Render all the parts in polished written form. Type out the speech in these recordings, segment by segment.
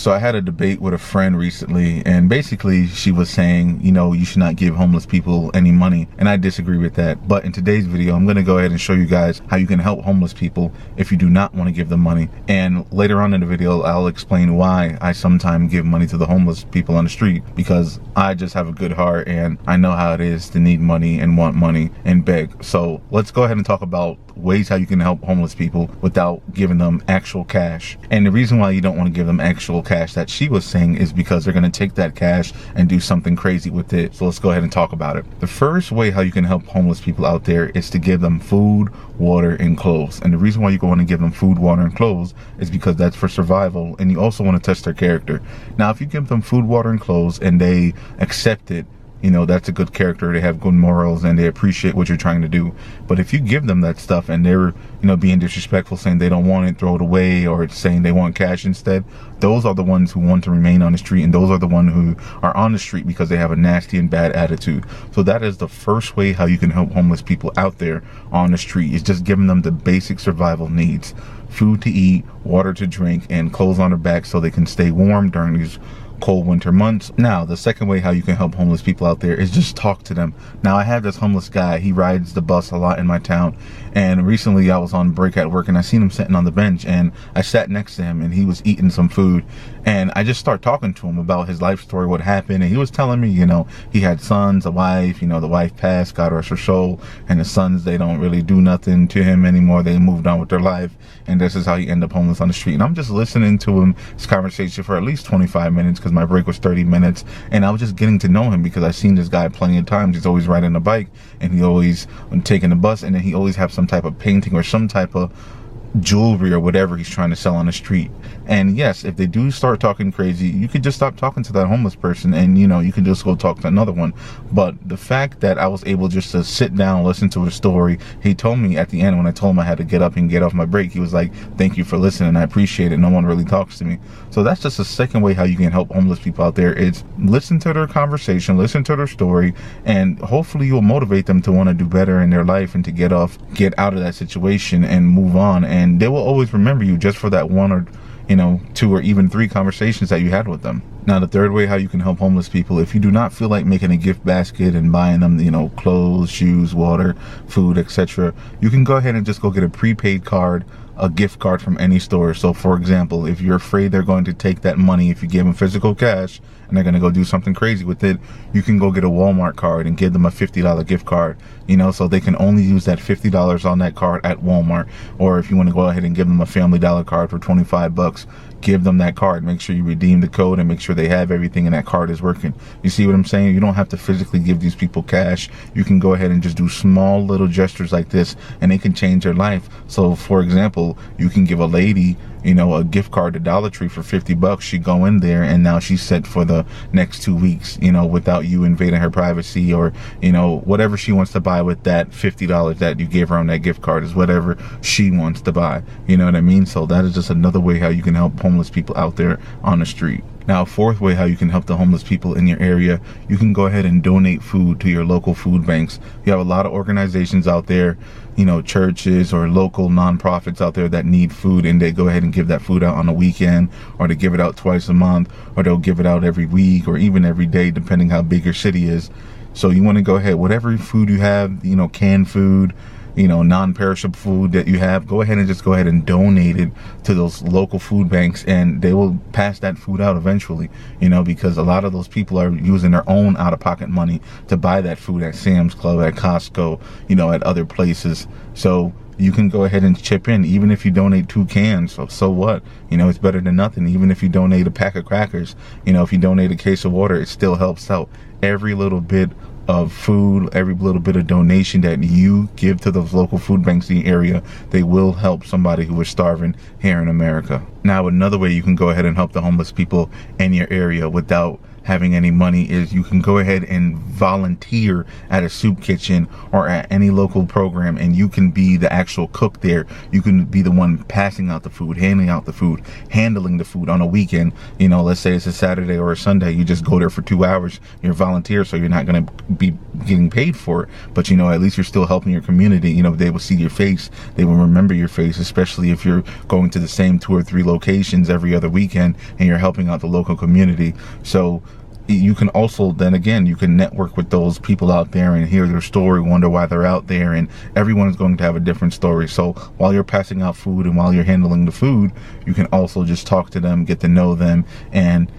So I had a debate with a friend recently, and basically she was saying, you know, you should not give homeless people any money, and I disagree with that. But in today's video, I'm going to go ahead and show you guys how you can help homeless people if you do not want to give them money. And later on in the video, I'll explain why I sometimes give money to the homeless people on the street, because I just have a good heart and I know how it is to need money and want money and beg. So let's go ahead and talk about ways how you can help homeless people without giving them actual cash. And the reason why you don't want to give them actual cash that she was saying is because they're going to take that cash and do something crazy with it. So let's go ahead and talk about it. The first way how you can help homeless people out there is to give them food, water, and clothes. And the reason why you want to give them food, water, and clothes is because that's for survival, and you also want to test their character. Now, if you give them food, water, and clothes and they accept it, you know, that's a good character. They have good morals and they appreciate what you're trying to do. But if you give them that stuff and they're, you know, being disrespectful, saying they don't want it, throw it away, or saying they want cash instead, those are the ones who want to remain on the street, and those are the ones who are on the street because they have a nasty and bad attitude. So that is the first way how you can help homeless people out there on the street, is just giving them the basic survival needs: food to eat, water to drink, and clothes on their back so they can stay warm during these cold winter months. Now, the second way how you can help homeless people out there is just talk to them. Now, I have this homeless guy. He rides the bus a lot in my town, and recently I was on break at work and I seen him sitting on the bench, and I sat next to him and he was eating some food, and I just started talking to him about his life story, what happened, and he was telling me, you know, he had sons, a wife, you know, the wife passed, God rest her soul, and the sons, they don't really do nothing to him anymore. They moved on with their life, and this is how he ended up homeless on the street. And I'm just listening to him, this conversation, for at least 25 minutes, because my break was 30 minutes, and I was just getting to know him because I've seen this guy plenty of times. He's always riding a bike, and he always taking the bus, and then he always have some type of painting or some type of jewelry or whatever he's trying to sell on the street. And yes, if they do start talking crazy, you could just stop talking to that homeless person, and you know, you can just go talk to another one. But the fact that I was able just to sit down, listen to his story, he told me at the end, when I told him I had to get up and get off my break, he was like, "Thank you for listening, I appreciate it. No one really talks to me." So that's just the second way how you can help homeless people out there, is listen to their conversation, listen to their story, and hopefully you'll motivate them to want to do better in their life and to get out of that situation and move on. And they will always remember you just for that one or, you know, 2 or even 3 conversations that you had with them. Now, the third way how you can help homeless people, if you do not feel like making a gift basket and buying them, you know, clothes, shoes, water, food, etc., you can go ahead and just go get a prepaid card, a gift card from any store. So for example, if you're afraid they're going to take that money if you give them physical cash and they're going to go do something crazy with it, you can go get a Walmart card and give them a $50 gift card, you know, so they can only use that $50 on that card at Walmart. Or if you want to go ahead and give them a Family Dollar card for 25 bucks, give them that card. Make sure you redeem the code and make sure they have everything and that card is working. You see what I'm saying? You don't have to physically give these people cash. You can go ahead and just do small little gestures like this, and they can change their life. So for example, you can give a lady, you know, a gift card to Dollar Tree for 50 bucks. She go in there and now she's set for the next 2 weeks, you know, without you invading her privacy, or, you know, whatever she wants to buy with that $50 that you gave her on that gift card is whatever she wants to buy. You know what I mean? So that is just another way how you can help homeless people out there on the street. Now, fourth way how you can help the homeless people in your area, you can go ahead and donate food to your local food banks. You have a lot of organizations out there, you know, churches or local nonprofits out there that need food, and they go ahead and give that food out on the weekend, or they give it out twice a month, or they'll give it out every week, or even every day, depending how big your city is. So you want to go ahead, whatever food you have, you know, canned food, you know, non-perishable food that you have, go ahead and just go ahead and donate it to those local food banks, and they will pass that food out eventually, you know, because a lot of those people are using their own out-of-pocket money to buy that food at Sam's Club, at Costco, you know, at other places. So you can go ahead and chip in, even if you donate 2 cans, so what? You know, it's better than nothing. Even if you donate a pack of crackers, you know, if you donate a case of water, it still helps out. Every little bit of food, every little bit of donation that you give to those local food banks in the area, they will help somebody who is starving here in America. Now, another way you can go ahead and help the homeless people in your area without having any money is you can go ahead and volunteer at a soup kitchen or at any local program, and you can be the actual cook there. You can be the one passing out the food, handing out the food, handling the food on a weekend. You know, let's say it's a Saturday or a Sunday, you just go there for 2 hours. You're a volunteer, so you're not going to be getting paid for it, but you know, at least you're still helping your community. You know, they will see your face, they will remember your face, especially if you're going to the same 2 or 3 locations every other weekend, and you're helping out the local community. So you can also, then again, you can network with those people out there and hear their story, wonder why they're out there, and everyone's going to have a different story. So while you're passing out food and while you're handling the food, you can also just talk to them, get to know them, and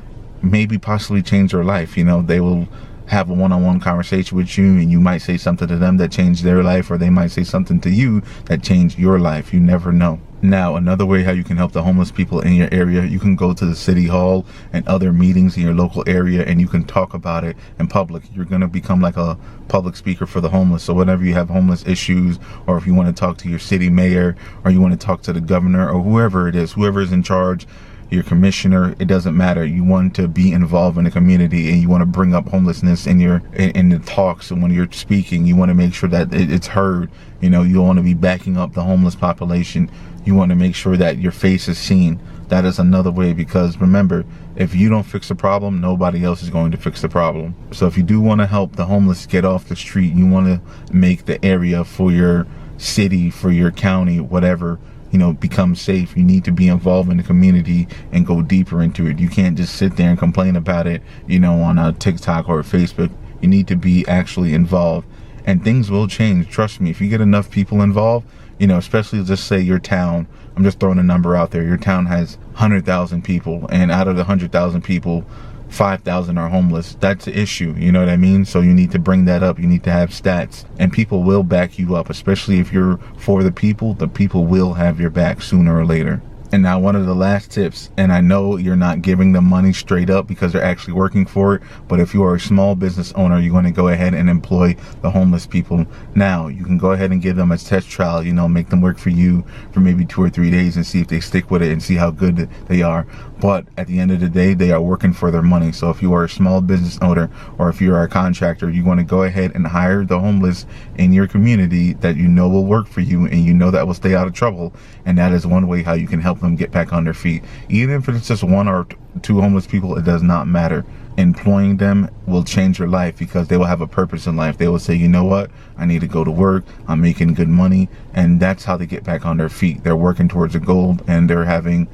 maybe possibly change their life. You know, they will have a one-on-one conversation with you, and you might say something to them that changed their life, or they might say something to you that changed your life. You never know. Now, another way how you can help the homeless people in your area, you can go to the city hall and other meetings in your local area, and you can talk about it in public. You're going to become like a public speaker for the homeless. So whenever you have homeless issues, or if you want to talk to your city mayor, or you want to talk to the governor, or whoever it is, whoever is in charge, your commissioner, it doesn't matter. You want to be involved in the community, and you want to bring up homelessness in the talks. And when you're speaking, you want to make sure that it's heard. You know, you want to be backing up the homeless population. You want to make sure that your face is seen. That is another way, because remember, if you don't fix the problem, nobody else is going to fix the problem. So if you do want to help the homeless get off the street, you want to make the area for your city, for your county, whatever, you know, become safe. You need to be involved in the community and go deeper into it. You can't just sit there and complain about it, you know, on a TikTok or Facebook. You need to be actually involved, and things will change. Trust me, if you get enough people involved, you know, especially just say your town, I'm just throwing a number out there, your town has 100,000 people, and out of the 100,000 people, 5,000 are homeless. That's the issue, you know what I mean? So you need to bring that up. You need to have stats, and people will back you up, especially if you're for the people will have your back sooner or later. And now one of the last tips, and I know you're not giving them money straight up because they're actually working for it, but if you are a small business owner, you're going to go ahead and employ the homeless people. Now, you can go ahead and give them a test trial, you know, make them work for you for maybe 2 or 3 days and see if they stick with it and see how good they are. But at the end of the day, they are working for their money. So if you are a small business owner, or if you are a contractor, you want to go ahead and hire the homeless in your community that you know will work for you, and you know that will stay out of trouble. And that is one way how you can help them get back on their feet. Even if it's just 1 or 2 homeless people, it does not matter. Employing them will change your life, because they will have a purpose in life. They will say, you know what, I need to go to work, I'm making good money, and that's how they get back on their feet. They're working towards a goal, and they're having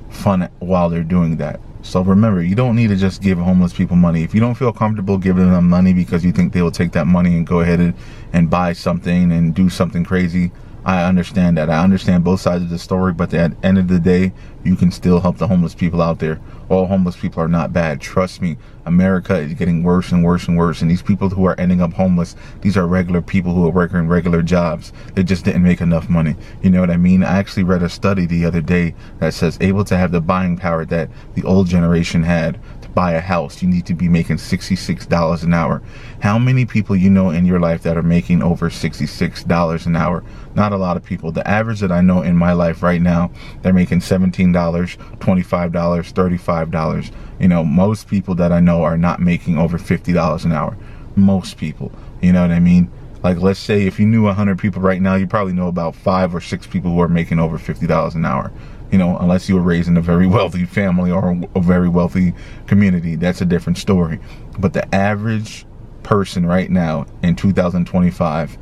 fun while they're doing that. So remember, you don't need to just give homeless people money. If you don't feel comfortable giving them money because you think they will take that money and go ahead and buy something and do something crazy, I understand that. I understand both sides of the story, but at the end of the day, you can still help the homeless people out there. All homeless people are not bad. Trust me, America is getting worse and worse and worse. And these people who are ending up homeless, these are regular people who are working regular jobs. They just didn't make enough money. You know what I mean? I actually read a study the other day that says able to have the buying power that the old generation had to buy a house, you need to be making $66 an hour. How many people you know in your life that are making over $66 an hour? Not a lot of people. The average that I know in my life right now, they're making $17, $25, $35. You know, most people that I know are not making over $50 an hour. Most people, you know what I mean? Like, let's say if you knew 100 people right now, you probably know about 5 or 6 people who are making over $50 an hour. You know, unless you were raised in a very wealthy family or a very wealthy community, that's a different story. But the average person right now in 2025,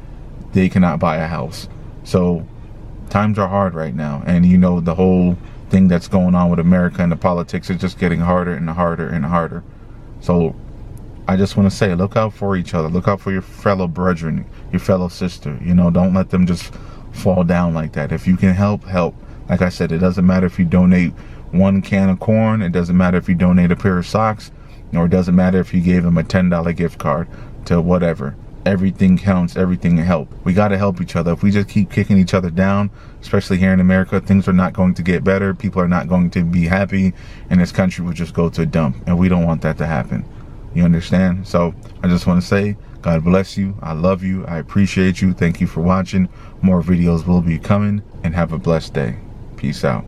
they cannot buy a house. So times are hard right now, and you know, the whole thing that's going on with America and the politics is just getting harder and harder and harder. So I just want to say, look out for each other. Look out for your fellow brethren, your fellow sister. You know, don't let them just fall down like that. If you can help, help. Like I said, it doesn't matter if you donate 1 can of corn. It doesn't matter if you donate a pair of socks, or it doesn't matter if you gave them a $10 gift card to whatever. Everything counts. Everything helps. We got to help each other. If we just keep kicking each other down, especially here in America, things are not going to get better. People are not going to be happy, and this country will just go to a dump. And we don't want that to happen. You understand? So I just want to say, God bless you. I love you. I appreciate you. Thank you for watching. More videos will be coming, and have a blessed day. Peace out.